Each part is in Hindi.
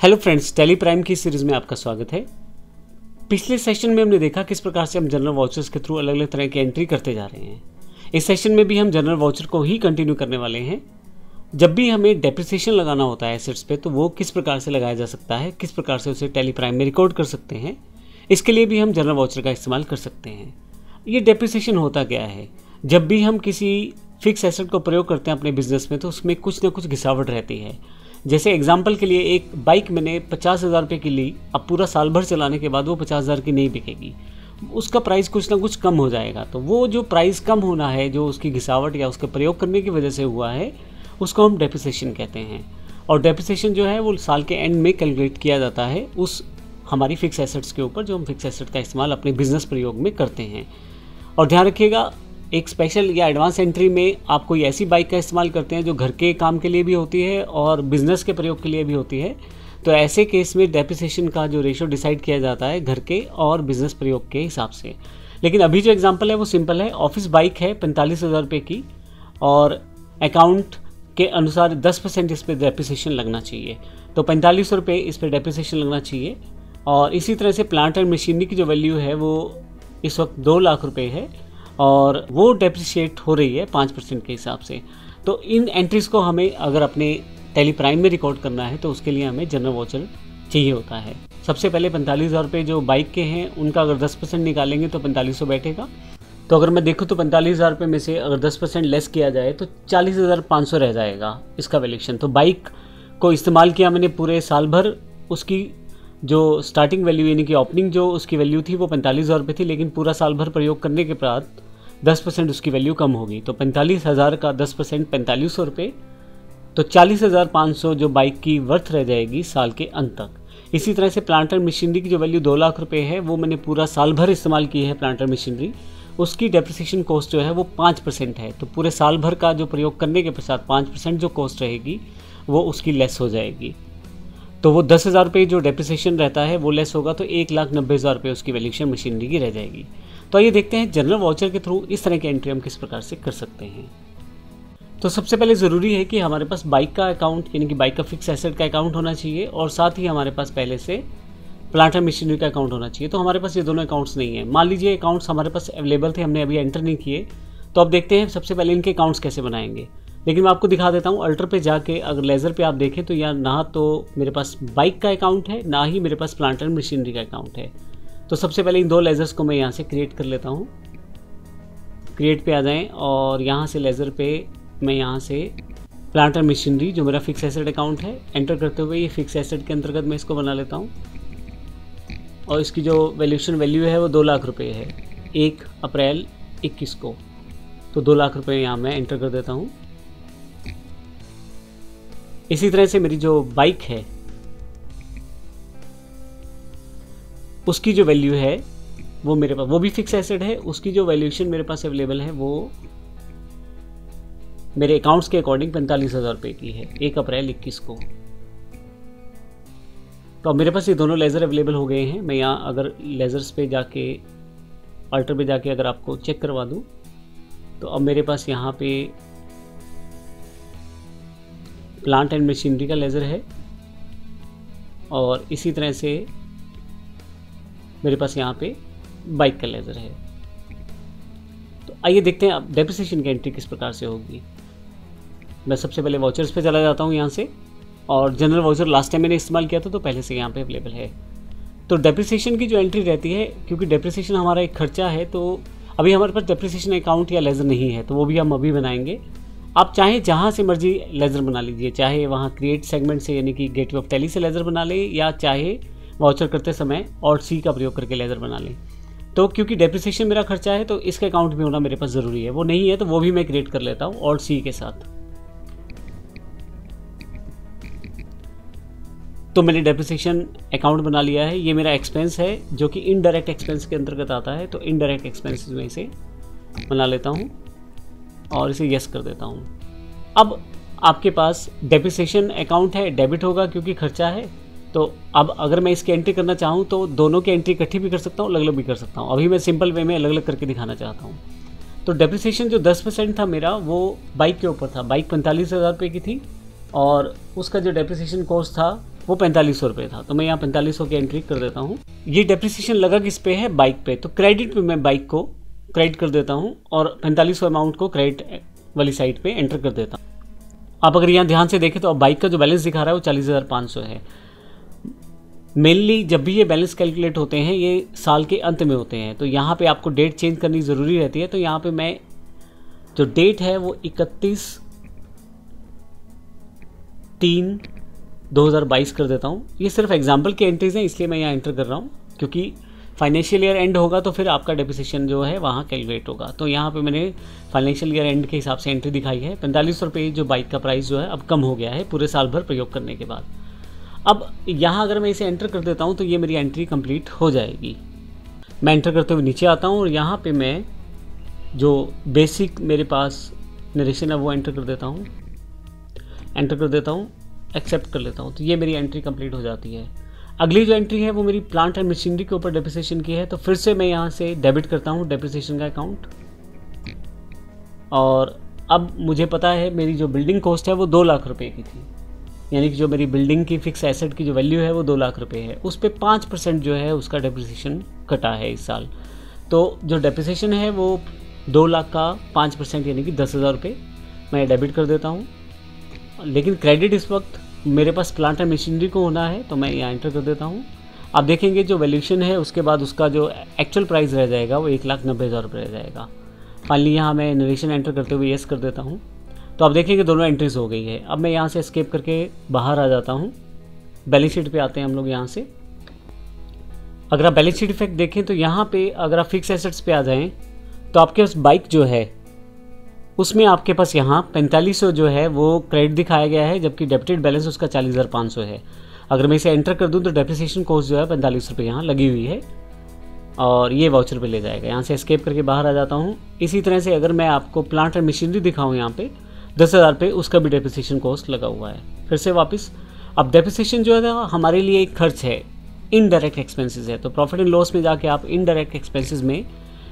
हेलो फ्रेंड्स, टेली प्राइम की सीरीज में आपका स्वागत है। पिछले सेशन में हमने देखा किस प्रकार से हम जनरल वाउचर्स के थ्रू अलग अलग तरह की एंट्री करते जा रहे हैं। इस सेशन में भी हम जनरल वाउचर को ही कंटिन्यू करने वाले हैं। जब भी हमें डेप्रिसिएशन लगाना होता है एसेट्स पे, तो वो किस प्रकार से लगाया जा सकता है, किस प्रकार से उसे टेली प्राइम में रिकॉर्ड कर सकते हैं, इसके लिए भी हम जनरल वाउचर का इस्तेमाल कर सकते हैं। ये डेप्रिसिएशन होता क्या है? जब भी हम किसी फिक्स एसेट को प्रयोग करते हैं अपने बिजनेस में, तो उसमें कुछ ना कुछ घिसावट रहती है। जैसे एग्जाम्पल के लिए एक बाइक मैंने 50,000 रुपये की ली, अब पूरा साल भर चलाने के बाद वो 50,000 की नहीं बिकेगी, उसका प्राइस कुछ ना कुछ कम हो जाएगा। तो वो जो प्राइस कम होना है, जो उसकी घिसावट या उसके प्रयोग करने की वजह से हुआ है, उसको हम डेप्रिसिएशन कहते हैं। और डेप्रिसिएशन जो है वो साल के एंड में कैलकुलेट किया जाता है उस हमारी फिक्स एसेट्स के ऊपर, जो हम फिक्स एसेट का इस्तेमाल अपने बिजनेस प्रयोग में करते हैं। और ध्यान रखिएगा, एक स्पेशल या एडवांस एंट्री में आप कोई ऐसी बाइक का इस्तेमाल करते हैं जो घर के काम के लिए भी होती है और बिजनेस के प्रयोग के लिए भी होती है, तो ऐसे केस में डेप्रिसिएशन का जो रेशो डिसाइड किया जाता है घर के और बिजनेस प्रयोग के हिसाब से। लेकिन अभी जो एग्जांपल है वो सिंपल है। ऑफिस बाइक है 45,000 रुपये की, और अकाउंट के अनुसार 10% इस पर डेप्रिसिएशन लगना चाहिए, तो 4500 रुपये इस पर डेप्रिसिएशन लगना चाहिए। और इसी तरह से प्लांट एंड मशीनरी की जो वैल्यू है वो इस वक्त 2 लाख रुपये है, और वो डेप्रिशिएट हो रही है 5% के हिसाब से। तो इन एंट्रीज़ को हमें अगर अपने टेली प्राइम में रिकॉर्ड करना है, तो उसके लिए हमें जनरल वाउचर चाहिए होता है। सबसे पहले 45,000 रुपये जो बाइक के हैं उनका अगर 10% निकालेंगे तो 4500 बैठेगा। तो अगर मैं देखूँ तो 45,000 रुपये में से अगर 10% लेस किया जाए तो 40,500 रह जाएगा इसका वैल्यूएशन। तो बाइक को इस्तेमाल किया मैंने पूरे साल भर, उसकी जो स्टार्टिंग वैल्यू यानी कि ओपनिंग जो उसकी वैल्यू थी वो 45,000 रुपये थी, लेकिन पूरा साल भर प्रयोग करने के बाद 10% उसकी वैल्यू कम होगी। तो 45,000 का 10% 4500 रुपये, तो 40,500 जो बाइक की वर्थ रह जाएगी साल के अंत तक। इसी तरह से प्लांट एंड मशीनरी की जो वैल्यू 2 लाख रुपये है, वो मैंने पूरा साल भर इस्तेमाल की है प्लांट एंड मशीनरी, उसकी डेप्रिसिएशन कॉस्ट जो है वो 5% है। तो पूरे साल भर का जो प्रयोग करने के पश्चात 5% जो कॉस्ट रहेगी वो उसकी लेस हो जाएगी। तो वो 10,000 रुपये जो डेप्रिसिएशन रहता है वो लेस होगा, तो 1,90,000 रुपये उसकी वैल्यूएशन मशीनरी की रह जाएगी। तो आइए देखते हैं जनरल वाउचर के थ्रू इस तरह की एंट्री हम किस प्रकार से कर सकते हैं। तो सबसे पहले ज़रूरी है कि हमारे पास बाइक का अकाउंट यानी कि बाइक का फिक्स एसेट का अकाउंट होना चाहिए, और साथ ही हमारे पास पहले से प्लांट एंड मशीनरी का अकाउंट होना चाहिए। तो हमारे पास ये दोनों अकाउंट्स नहीं है। मान लीजिए अकाउंट्स हमारे पास अवेलेबल थे, हमने अभी एंटर नहीं किए, तो अब देखते हैं सबसे पहले इनके अकाउंट्स कैसे बनाएंगे। लेकिन मैं आपको दिखा देता हूँ, अल्टर पे जाके अगर लेज़र पे आप देखें तो यहाँ ना तो मेरे पास बाइक का अकाउंट है, ना ही मेरे पास प्लांट एंड मशीनरी का अकाउंट है। तो सबसे पहले इन दो लेज़र्स को मैं यहाँ से क्रिएट कर लेता हूँ। क्रिएट पे आ जाएं, और यहाँ से लेज़र पे मैं यहाँ से प्लांट एंड मशीनरी जो मेरा फिक्स एसेट अकाउंट है एंटर करते हुए ये फिक्स एसेट के अंतर्गत मैं इसको बना लेता हूँ। और इसकी जो वैल्यूएशन वैल्यू है वो 2 लाख रुपये है 1 अप्रैल 21 को। तो 2 लाख रुपये यहाँ मैं एंटर कर देता हूँ। इसी तरह से मेरी जो बाइक है उसकी जो वैल्यू है वो मेरे पास, वो भी फिक्स एसेट है, उसकी जो वैल्यूएशन मेरे पास अवेलेबल है वो मेरे अकाउंट्स के अकॉर्डिंग 45,000 रुपये की है 1 अप्रैल 21 को। तो अब मेरे पास ये दोनों लेज़र अवेलेबल हो गए हैं। मैं यहाँ अगर लेज़र्स पे जाके अल्टर पे जाके अगर आपको चेक करवा दूँ, तो अब मेरे पास यहाँ पे प्लांट एंड मशीनरी का लेज़र है, और इसी तरह से मेरे पास यहाँ पे बाइक का लेज़र है। तो आइए देखते हैं अब डेप्रिसिएशन की एंट्री किस प्रकार से होगी। मैं सबसे पहले वाउचर्स पे चला जाता हूँ यहाँ से, और जनरल वाउचर लास्ट टाइम मैंने इस्तेमाल किया था तो पहले से यहाँ पे अवेलेबल है। तो डेप्रिसिएशन की जो एंट्री रहती है, क्योंकि डेप्रिसिएशन हमारा एक खर्चा है, तो अभी हमारे पास डेप्रिसिएशन अकाउंट या लेज़र नहीं है, तो वो भी हम अभी बनाएंगे। आप चाहे जहाँ से मर्जी लेज़र बना लीजिए, चाहे वहाँ क्रिएट सेगमेंट से यानी कि गेटवे ऑफ टेली से लेज़र बना लें, या चाहे वाउचर करते समय ऑल्ट सी का प्रयोग करके लेज़र बना लें। तो क्योंकि डेप्रिसिएशन मेरा खर्चा है, तो इसका अकाउंट भी होना मेरे पास ज़रूरी है। वो नहीं है तो वो भी मैं क्रिएट कर लेता हूँ ऑल्ट सी के साथ। तो मैंने डेप्रिसिएशन अकाउंट बना लिया है। ये मेरा एक्सपेंस है जो कि इनडायरेक्ट एक्सपेंस के अंतर्गत आता है, तो इनडायरेक्ट एक्सपेंस में से बना लेता हूँ और इसे यस कर देता हूँ। अब आपके पास डेप्रिसिएशन अकाउंट है, डेबिट होगा क्योंकि खर्चा है। तो अब अगर मैं इसकी एंट्री करना चाहूँ तो दोनों की एंट्री इकट्ठी भी कर सकता हूँ, अलग अलग भी कर सकता हूँ। अभी मैं सिंपल वे में अलग अलग करके दिखाना चाहता हूँ। तो डेप्रिसिएशन जो 10% था मेरा, वो बाइक के ऊपर था। बाइक 45,000 रुपये की थी, और उसका जो डेप्रिसिएशन कॉस्ट था वो 4500 रुपये था, तो मैं यहाँ 4500 की एंट्री कर देता हूँ। ये डेप्रिसिएशन लगा किस पे है, बाइक पे, तो क्रेडिट पे मैं बाइक को क्रेडिट कर देता हूँ और 4500 अमाउंट को क्रेडिट वाली साइड पे एंटर कर देता हूँ। आप अगर यहाँ ध्यान से देखें तो अब बाइक का जो बैलेंस दिखा रहा है वो 40,500 है। मेनली जब भी ये बैलेंस कैलकुलेट होते हैं ये साल के अंत में होते हैं, तो यहाँ पे आपको डेट चेंज करनी ज़रूरी रहती है। तो यहाँ पे मैं जो डेट है वो 31/3/2022 कर देता हूँ। ये सिर्फ एग्जाम्पल की एंट्रीज हैं, इसलिए मैं यहाँ एंटर कर रहा हूँ, क्योंकि फाइनेंशियल ईयर एंड होगा तो फिर आपका डेप्रिसिएशन जो है वहाँ कैलकुलेट होगा। तो यहाँ पे मैंने फाइनेंशियल ईयर एंड के हिसाब से एंट्री दिखाई है। 4500 रुपये जो बाइक का प्राइस जो है अब कम हो गया है पूरे साल भर प्रयोग करने के बाद। अब यहाँ अगर मैं इसे एंटर कर देता हूँ तो ये मेरी एंट्री कंप्लीट हो जाएगी। मैं एंटर करते हुए नीचे आता हूँ और यहाँ पे मैं जो बेसिक मेरे पास नरेशन है वो एंटर कर देता हूँ, एक्सेप्ट कर लेता हूँ, तो ये मेरी एंट्री कंप्लीट हो जाती है। अगली जो एंट्री है वो मेरी प्लांट एंड मशीनरी के ऊपर डेप्रिसिएशन की है, तो फिर से मैं यहाँ से डेबिट करता हूँ डेप्रिसिएशन का अकाउंट। और अब मुझे पता है मेरी जो बिल्डिंग कॉस्ट है वो 2 लाख रुपए की थी, यानी कि जो मेरी बिल्डिंग की फिक्स एसेट की जो वैल्यू है वो 2 लाख रुपए है, उस पर 5% जो है उसका डेप्रिसिएशन कटा है इस साल। तो जो डेप्रिसिएशन है वो 2 लाख का 5% यानी कि 10,000 रुपये मैं डेबिट कर देता हूँ। लेकिन क्रेडिट इस वक्त मेरे पास प्लांट एंड मशीनरी को होना है, तो मैं यहाँ एंटर कर देता हूँ। आप देखेंगे जो वैल्यूएशन है उसके बाद उसका जो एक्चुअल प्राइस रह जाएगा वो 1,90,000 रुपये रह जाएगा। फाइनली यहाँ मैं नरेशन एंटर करते हुए येस कर देता हूँ, तो आप देखेंगे दोनों एंट्रीज हो गई है। अब मैं यहाँ से एस्केप करके बाहर आ जाता हूँ। बैलेंस शीट पे आते हैं हम लोग यहाँ से। अगर आप बैलेंस शीट इफेक्ट देखें तो यहाँ पे अगर आप फिक्स एसेट्स पे आ जाएं तो आपके पास बाइक जो है उसमें आपके पास यहाँ 4500 जो है वो क्रेडिट दिखाया गया है, जबकि डेबिटेड बैलेंस उसका 40,500 है। अगर मैं इसे एंटर कर दूँ तो डेप्रिसिएशन कॉस्ट जो है 45 रुपये यहाँ लगी हुई है और ये वाउचर पे ले जाएगा। यहाँ से एस्केप करके बाहर आ जाता हूँ। इसी तरह से अगर मैं आपको प्लांट एंड मशीनरी दिखाऊँ यहाँ पे 10,000 पे, उसका भी डेप्रिसिएशन कॉस्ट लगा हुआ है। फिर से वापस, अब डेप्रिसिएशन जो है हमारे लिए एक खर्च है, इनडायरेक्ट एक्सपेंसेस है, तो प्रॉफिट एंड लॉस में जाके आप इनडायरेक्ट एक्सपेंसेस में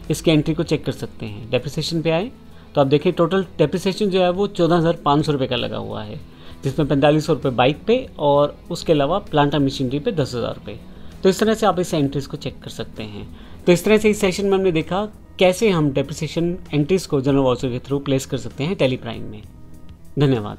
इसकी एंट्री को चेक कर सकते हैं। डेप्रिसिएशन पे आए तो आप देखिए टोटल डेप्रिसिएशन जो है वो 14,500 रुपये का लगा हुआ है, जिसमें 4500 रुपये बाइक पे और उसके अलावा प्लांट एंड मशीनरी पे 10,000 रुपये। तो इस तरह से आप इस एंट्रीज को चेक कर सकते हैं। तो इस तरह से इस सेशन में हमने देखा कैसे हम डेप्रिसिएशन एंट्रीज को जनरल वाउचर के थ्रू प्लेस कर सकते हैं टैली प्राइम में। धन्यवाद।